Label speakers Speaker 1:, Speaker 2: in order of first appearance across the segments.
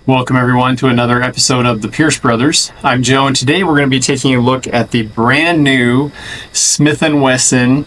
Speaker 1: Welcome everyone to another episode of the Pierce Brothers. I'm Joe, and today we're going to be taking a look at the brand new Smith & Wesson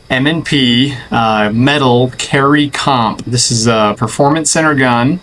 Speaker 1: M&P Metal Carry Comp. This is a performance center gun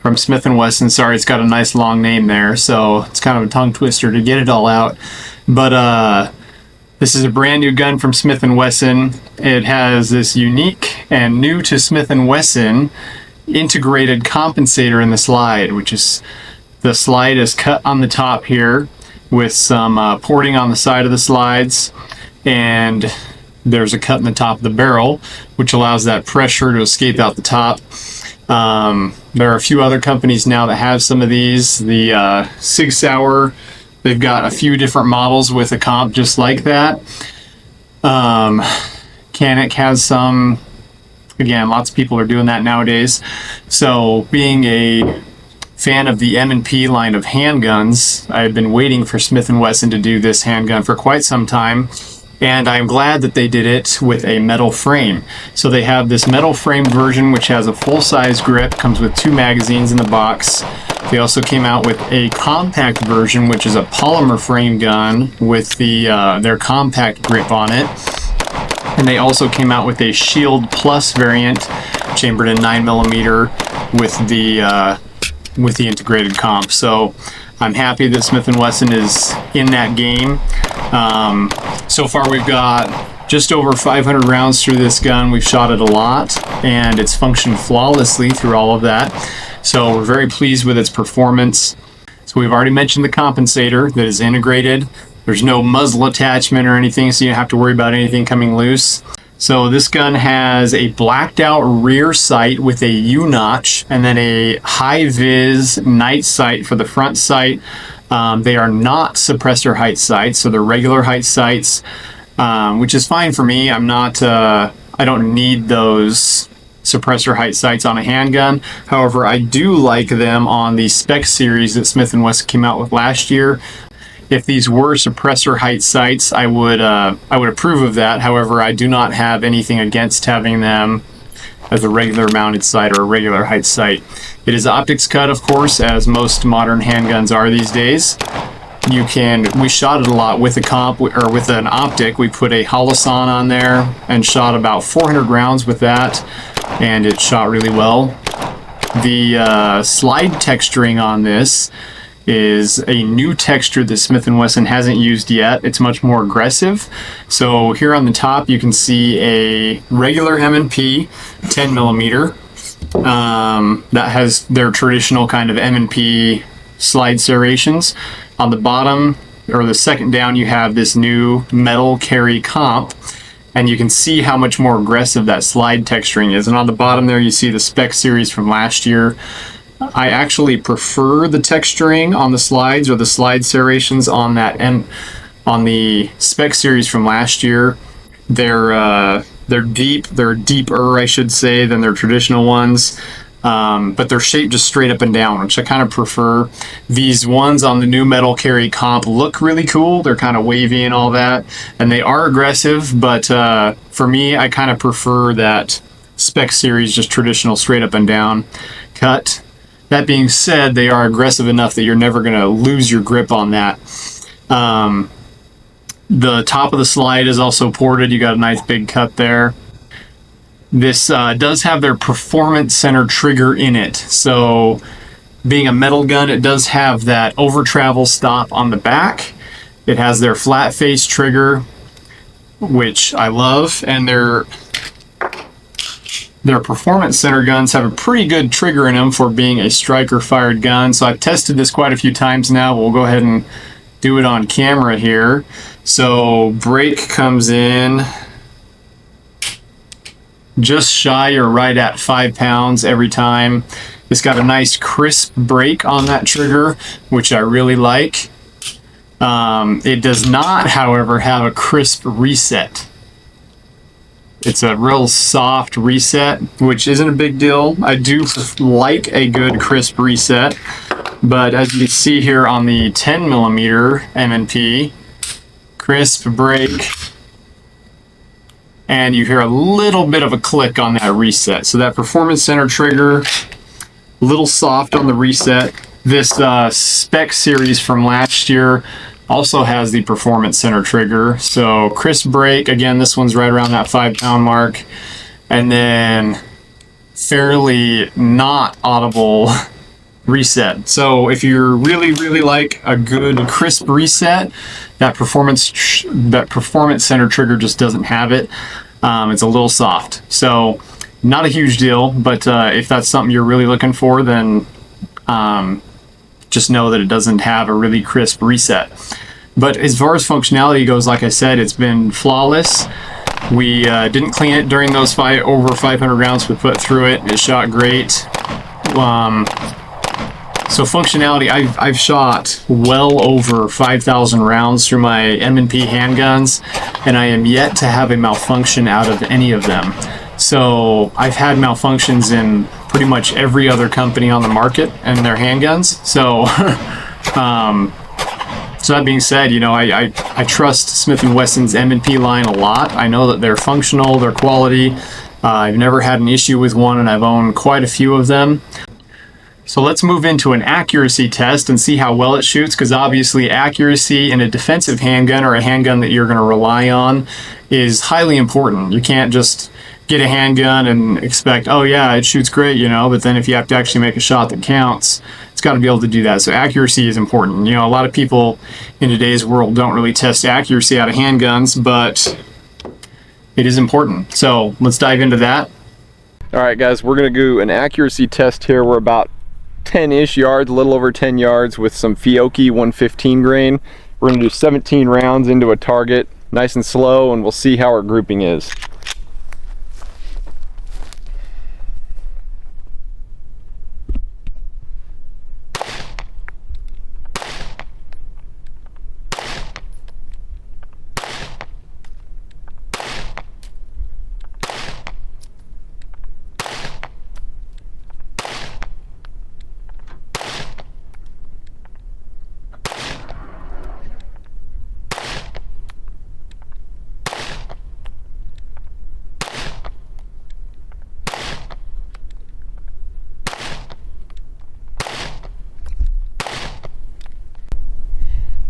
Speaker 1: from Smith & Wesson. Sorry, it's got a nice long name there, so it's kind of a tongue twister to get it all out. But this is a brand new gun from Smith & Wesson. It has this unique and new to Smith & Wesson integrated compensator in the slide, which is the slide is cut on the top here with some porting on the side of the slides, and there's a cut in the top of the barrel which allows that pressure to escape out the top. There are a few other companies now that have some of these. The Sig Sauer, they've got a few different models with a comp just like that. Canik has some. Again, lots of people are doing that nowadays. So being a fan of the M&P line of handguns, I've been waiting for Smith & Wesson to do this handgun for quite some time, and I'm glad that they did it with a metal frame. So they have this metal frame version which has a full-size grip, comes with 2 magazines in the box. They also came out with a compact version which is a polymer frame gun with their compact grip on it. And they also came out with a Shield Plus variant, chambered in 9mm with the integrated comp. So I'm happy that Smith & Wesson is in that game. So far we've got just over 500 rounds through this gun. We've shot it a lot, and it's functioned flawlessly through all of that. So we're very pleased with its performance. So we've already mentioned the compensator that is integrated. There's no muzzle attachment or anything, so you don't have to worry about anything coming loose. So this gun has a blacked out rear sight with a U-notch, and then a high-vis night sight for the front sight. They are not suppressor height sights, so they're regular height sights, which is fine for me. I don't need those suppressor height sights on a handgun. However, I do like them on the spec series that Smith & Wesson came out with last year. If these were suppressor height sights, I would approve of that. However, I do not have anything against having them as a regular mounted sight or a regular height sight. It is optics cut, of course, as most modern handguns are these days. We shot it a lot with a comp or with an optic. We put a Holoson on there and shot about 400 rounds with that, and it shot really well. The slide texturing on this is a new texture that Smith & Wesson hasn't used yet. It's much more aggressive. So here on the top you can see a regular M&P 10mm that has their traditional kind of M&P slide serrations. On the bottom, or the second down, you have this new Metal Carry Comp, and you can see how much more aggressive that slide texturing is. And on the bottom there you see the spec series from last year. I actually prefer the texturing on the slides, or the slide serrations on that, and on the spec series from last year. They're deeper, I should say, than their traditional ones, but they're shaped just straight up and down, which I kind of prefer. These ones on the new Metal Carry Comp look really cool. They're kind of wavy and all that, and they are aggressive, but for me, I kind of prefer that spec series, just traditional straight up and down cut. That being said, they are aggressive enough that you're never going to lose your grip on that. The top of the slide is also ported. You got a nice big cut there. This does have their performance center trigger in it. So being a metal gun, it does have that over travel stop on the back. It has their flat face trigger, which I love, and their performance center guns have a pretty good trigger in them for being a striker fired gun. So I've tested this quite a few times now. We'll go ahead and do it on camera here. So break comes in just shy or right at 5 pounds every time. It's got a nice crisp break on that trigger, which I really like. It does not, however, have a crisp reset. It's a real soft reset, which isn't a big deal. I do like a good crisp reset, but as you can see here on the 10mm M&P, crisp break, and you hear a little bit of a click on that reset. So that performance center trigger, a little soft on the reset, This spec series from last year also has the performance center trigger. So crisp break, again, this one's right around that 5-pound mark. And then fairly not audible reset. So if you're really like a good crisp reset, that performance center trigger just doesn't have it. It's a little soft. So not a huge deal, but if that's something you're really looking for, then just know that it doesn't have a really crisp reset. But as far as functionality goes, like I said, it's been flawless. We didn't clean it during those over 500 rounds we put through it. It shot great. So functionality, I've shot well over 5,000 rounds through my M&P handguns, and I am yet to have a malfunction out of any of them. So I've had malfunctions in pretty much every other company on the market and their handguns. So, so that being said, you know, I trust Smith & Wesson's M&P line a lot. I know that they're functional, they're quality. I've never had an issue with one, and I've owned quite a few of them. So let's move into an accuracy test and see how well it shoots, because obviously accuracy in a defensive handgun or a handgun that you're going to rely on is highly important. You can't just get a handgun and expect, oh yeah, it shoots great, you know, but then if you have to actually make a shot that counts, it's got to be able to do that. So accuracy is important. You know, a lot of people in today's world don't really test accuracy out of handguns, but it is important. So let's dive into that.
Speaker 2: All right, guys, we're going to do an accuracy test here. We're about 10-ish yards, a little over 10 yards with some Fiocchi 115 grain. We're going to do 17 rounds into a target, nice and slow, and we'll see how our grouping is.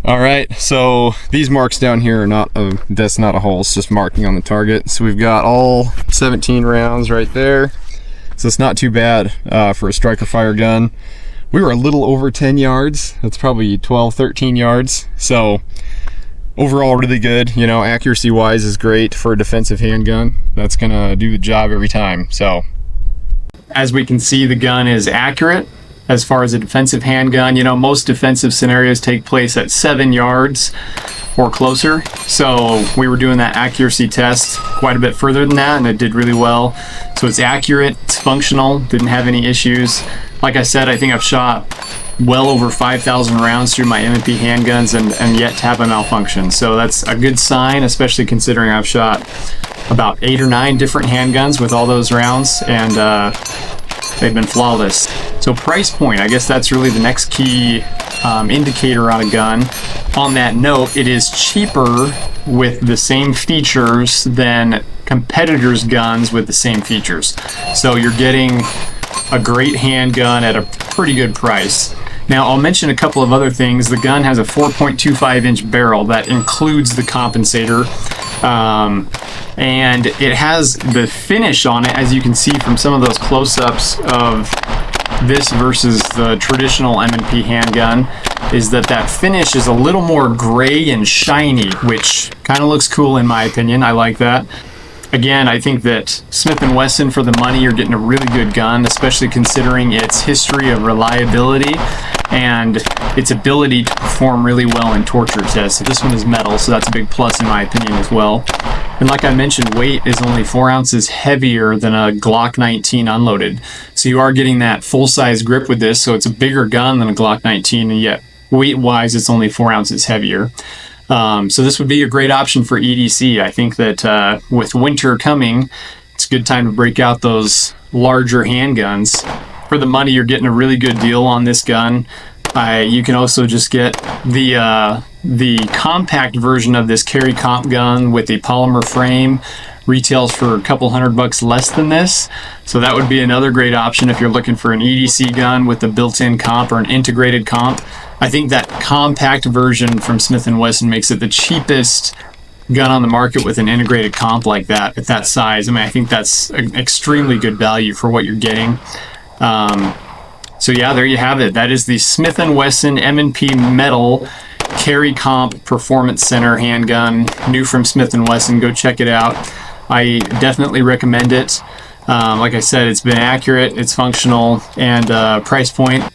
Speaker 2: All right, so these marks down here are not that's not a hole, it's just marking on the target. So we've got all 17 rounds right there, so it's not too bad for a striker fire gun. We were a little over 10 yards, that's probably 12-13 yards, so overall really good. You know, accuracy wise is great for a defensive handgun. That's gonna do the job every time. So
Speaker 1: as we can see, the gun is accurate. As far as a defensive handgun, you know, most defensive scenarios take place at 7 yards or closer. So we were doing that accuracy test quite a bit further than that, and it did really well. So it's accurate, it's functional, didn't have any issues. Like I said, I think I've shot well over 5,000 rounds through my M&P handguns and yet to have a malfunction. So that's a good sign, especially considering I've shot about 8 or 9 different handguns with all those rounds, and they've been flawless. So price point, I guess that's really the next key indicator on a gun. On that note, it is cheaper with the same features than competitors' guns with the same features. So you're getting a great handgun at a pretty good price. Now, I'll mention a couple of other things. The gun has a 4.25-inch barrel that includes the compensator. And it has the finish on it, as you can see from some of those close-ups of this versus the traditional M&P handgun, is that finish is a little more gray and shiny, which kind of looks cool in my opinion. I like that. Again, I think that Smith & Wesson, for the money, you're getting a really good gun, especially considering its history of reliability and its ability to perform really well in torture tests. This one is metal, so that's a big plus in my opinion as well. And like I mentioned, weight is only 4 ounces heavier than a Glock 19 unloaded. So you are getting that full-size grip with this, so it's a bigger gun than a Glock 19, and yet weight-wise, it's only 4 ounces heavier. So this would be a great option for EDC. I think that with winter coming, it's a good time to break out those larger handguns. For the money, you're getting a really good deal on this gun. You can also just get the compact version of this Carry Comp gun with a polymer frame retails for a couple $100 less than this. So that would be another great option if you're looking for an EDC gun with a built-in comp or an integrated comp. I think that compact version from Smith & Wesson makes it the cheapest gun on the market with an integrated comp like that at that size. I mean, I think that's an extremely good value for what you're getting. So yeah, there you have it. That is the Smith & Wesson M&P Metal Carry Comp Performance Center handgun, new from Smith & Wesson. Go check it out. I definitely recommend it. Like I said, it's been accurate, it's functional, and price point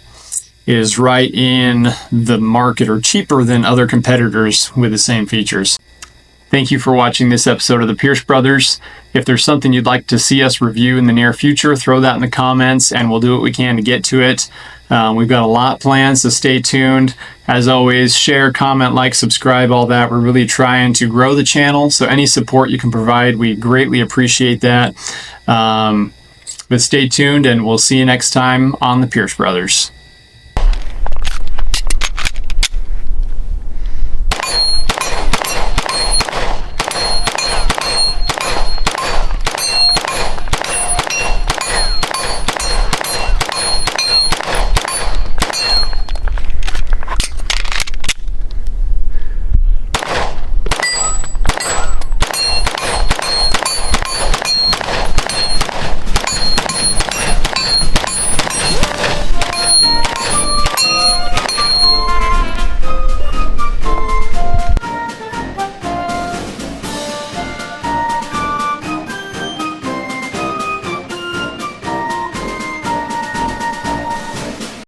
Speaker 1: is right in the market or cheaper than other competitors with the same features. Thank you for watching this episode of the Pierce Brothers. If there's something you'd like to see us review in the near future, throw that in the comments and we'll do what we can to get to it. We've got a lot planned, so stay tuned. As always, share, comment, like, subscribe, all that. We're really trying to grow the channel, so any support you can provide, we greatly appreciate that. But stay tuned and we'll see you next time on the Pierce Brothers.